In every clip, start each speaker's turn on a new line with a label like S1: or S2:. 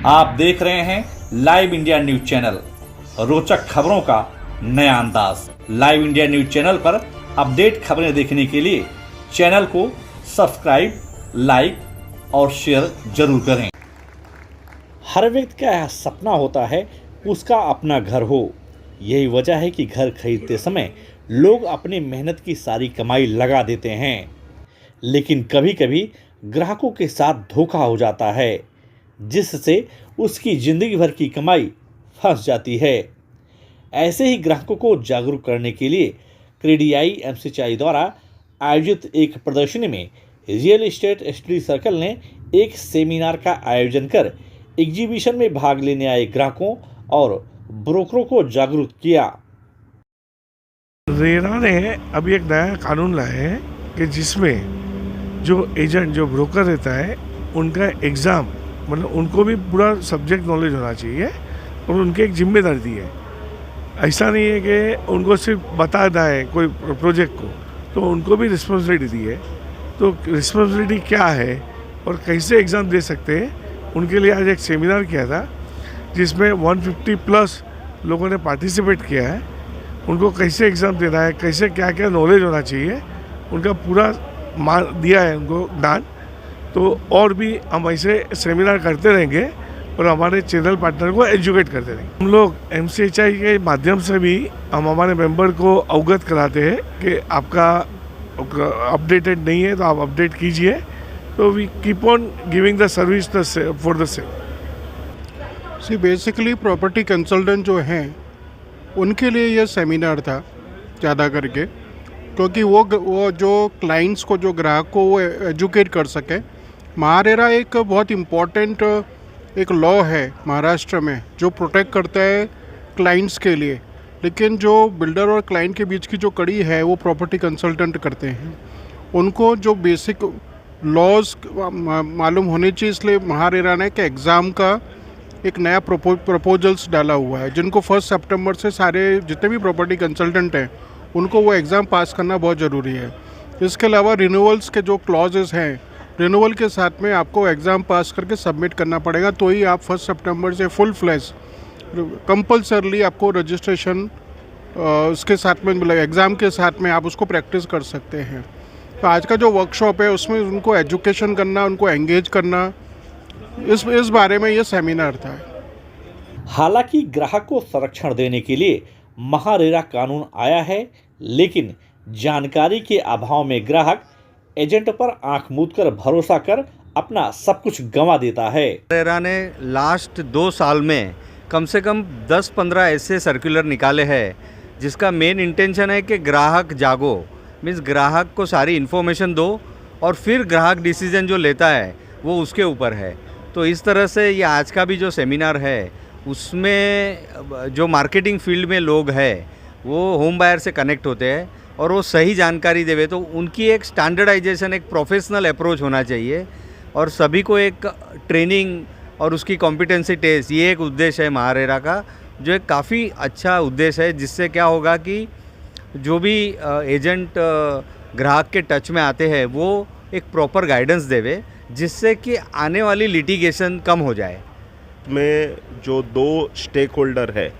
S1: आप देख रहे हैं लाइव इंडिया न्यूज चैनल, रोचक खबरों का नया अंदाज। लाइव इंडिया न्यूज चैनल पर अपडेट खबरें देखने के लिए चैनल को सब्सक्राइब, लाइक और शेयर जरूर करें। हर व्यक्ति का यह सपना होता है उसका अपना घर हो। यही वजह है कि घर खरीदते समय लोग अपनी मेहनत की सारी कमाई लगा देते हैं, लेकिन कभी कभी ग्राहकों के साथ धोखा हो जाता है, जिससे उसकी जिंदगी भर की कमाई फंस जाती है। ऐसे ही ग्राहकों को जागरूक करने के लिए क्रेडियाई एमसीएचआई द्वारा आयोजित एक प्रदर्शनी में रियल एस्टेट स्टडी सर्कल ने एक सेमिनार का आयोजन कर एग्जीबिशन में भाग लेने आए ग्राहकों और ब्रोकरों को जागरूक किया।
S2: रेरा ने अभी एक नया कानून लाया है कि जिसमें जो एजेंट, जो ब्रोकर रहता है, उनका एग्ज़ाम, मतलब उनको भी पूरा सब्जेक्ट नॉलेज होना चाहिए और उनकी एक जिम्मेदारी दी है। ऐसा नहीं है कि उनको सिर्फ बताना है कोई प्रोजेक्ट को, तो उनको भी रिस्पॉन्सिबिलिटी दी है। तो रिस्पॉन्सिबिलिटी क्या है और कैसे एग्ज़ाम दे सकते हैं, उनके लिए आज एक सेमिनार किया था जिसमें 150 प्लस लोगों ने पार्टिसिपेट किया है। उनको कैसे एग्ज़ाम देना है, कैसे क्या क्या नॉलेज होना चाहिए, उनका पूरा दिया है उनको ज्ञान। तो और भी हम ऐसे सेमिनार करते रहेंगे और हमारे चैनल पार्टनर को एजुकेट करते रहेंगे। हम लोग एमसीएचआई के माध्यम से भी हम हमारे मेंबर को अवगत कराते हैं कि आपका अपडेटेड नहीं है तो आप अपडेट कीजिए। तो we keep on giving the service for the same.
S3: See basically property consultant जो हैं उनके लिए ये सेमिनार था ज़्यादा करके, क्योंकि वो जो क्लाइंट्स को, जो ग्राहक को वो एजुकेट कर सके। महारेरा एक बहुत इम्पॉर्टेंट एक लॉ है महाराष्ट्र में जो प्रोटेक्ट करता है क्लाइंट्स के लिए, लेकिन जो बिल्डर और क्लाइंट के बीच की जो कड़ी है वो प्रॉपर्टी कंसल्टेंट करते हैं। उनको जो बेसिक लॉज मालूम होने चाहिए, इसलिए महारेरा ने एक एग्ज़ाम का एक नया प्रपोजल्स डाला हुआ है, जिनको 1 सितंबर से सारे जितने भी प्रॉपर्टी कंसल्टेंट हैं उनको वो एग्ज़ाम पास करना बहुत ज़रूरी है। इसके अलावा रिन्यूअल्स के जो क्लॉजेस हैं, रिन्यूअल के साथ में आपको एग्ज़ाम पास करके सबमिट करना पड़ेगा, तो ही आप 1 सितंबर से फुल फ्लैश कंपल्सरली आपको रजिस्ट्रेशन उसके साथ में, मतलब एग्ज़ाम के साथ में आप उसको प्रैक्टिस कर सकते हैं। तो आज का जो वर्कशॉप है उसमें उनको एजुकेशन करना, उनको एंगेज करना, इस बारे में ये सेमिनार था।
S1: हालांकि ग्राहक को संरक्षण देने के लिए महारेरा कानून आया है, लेकिन जानकारी के अभाव में ग्राहक एजेंट पर आंख मूंद कर भरोसा कर अपना सब कुछ गंवा देता है।
S4: रेरा ने लास्ट 2 साल में कम से कम 10-15 ऐसे सर्कुलर निकाले हैं जिसका मेन इंटेंशन है कि ग्राहक जागो, मीन्स ग्राहक को सारी इन्फॉर्मेशन दो और फिर ग्राहक डिसीजन जो लेता है वो उसके ऊपर है। तो इस तरह से ये आज का भी जो सेमिनार है उसमें जो मार्केटिंग फील्ड में लोग हैं वो होम बायर से कनेक्ट होते हैं और वो सही जानकारी देवे, तो उनकी एक स्टैंडर्डाइजेशन, एक प्रोफेशनल अप्रोच होना चाहिए और सभी को एक ट्रेनिंग और उसकी कॉम्पिटेंसी टेस्ट, ये एक उद्देश्य है महारेरा का, जो एक काफ़ी अच्छा उद्देश्य है। जिससे क्या होगा कि जो भी एजेंट ग्राहक के टच में आते हैं वो एक प्रॉपर गाइडेंस देवे, जिससे कि आने वाली लिटिगेशन कम हो जाए।
S5: में जो 2 स्टेक होल्डर है,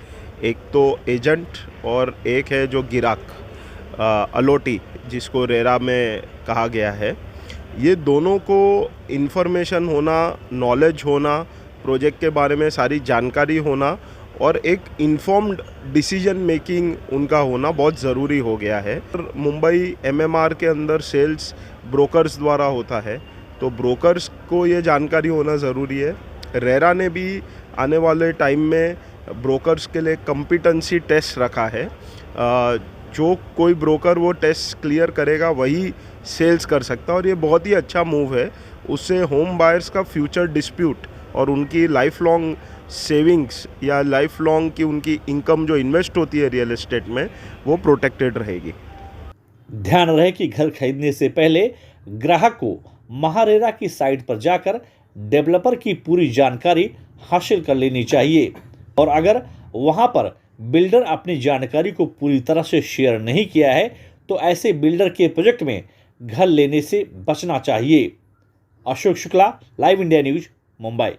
S5: एक तो एजेंट और एक है जो गिराक, अलोटी जिसको रेरा में कहा गया है। ये दोनों को इन्फॉर्मेशन होना, नॉलेज होना, प्रोजेक्ट के बारे में सारी जानकारी होना और एक इन्फॉर्म्ड डिसीजन मेकिंग उनका होना बहुत ज़रूरी हो गया है। मुंबई एमएमआर के अंदर सेल्स ब्रोकर्स द्वारा होता है, तो ब्रोकर्स को ये जानकारी होना ज़रूरी है। रेरा ने भी आने वाले टाइम में ब्रोकर्स के लिए कॉम्पिटेंसी टेस्ट रखा है। जो कोई ब्रोकर वो टेस्ट क्लियर करेगा वही सेल्स कर सकता है और ये बहुत ही अच्छा मूव है। उससे होम बायर्स का फ्यूचर डिस्प्यूट और उनकी लाइफ लॉन्ग सेविंग्स या लाइफ लॉन्ग की उनकी इनकम जो इन्वेस्ट होती है रियल एस्टेट में, वो प्रोटेक्टेड रहेगी।
S1: ध्यान रहे कि घर खरीदने से पहले ग्राहक को महारेरा की साइट पर जाकर डेवलपर की पूरी जानकारी हासिल कर लेनी चाहिए और अगर वहां पर बिल्डर अपनी जानकारी को पूरी तरह से शेयर नहीं किया है तो ऐसे बिल्डर के प्रोजेक्ट में घर लेने से बचना चाहिए। Ashok Shukla, live India news, Mumbai.